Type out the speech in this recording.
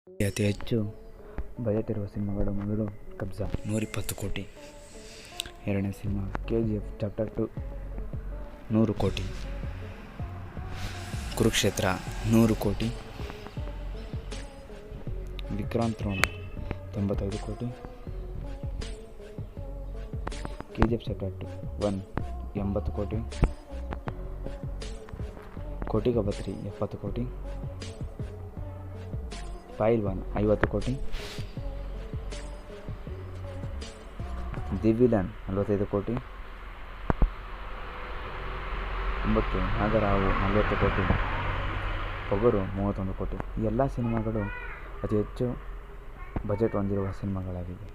ಅತಿ ಹೆಚ್ಚು ಬಜೆಟ್ ಇರುವ ಸಿನಿಮಾಗಳು: ಮೊದಲು ಕಬ್ಜಾ 120 ಕೋಟಿ, ಎರಡನೇ ಸಿನಿಮಾ KGF ಚಾಪ್ಟರ್ 2 100 ಕೋಟಿ, ಕುರುಕ್ಷೇತ್ರ 100 ಕೋಟಿ, ವಿಕ್ರಾಂತ್ ರೋಣ 95 ಕೋಟಿ, KGF ಚಾಪ್ಟರ್ 1 80 ಕೋಟಿ, ಕೋಟಿ ಕಾ ಬತ್ರಿ 70 ಕೋಟಿ, ಪೈಲ್ವಾನ್ 50 ಕೋಟಿ, ದಿ ವಿಲನ್ 45 ಕೋಟಿ, 9 ನಾಗರಾವು 40 ಕೋಟಿ, ಪೊಗರು 31 ಕೋಟಿ. ಈ ಎಲ್ಲ ಸಿನಿಮಾಗಳು ಅತಿ ಹೆಚ್ಚು ಬಜೆಟ್ ಹೊಂದಿರುವ ಸಿನಿಮಾಗಳಾಗಿವೆ.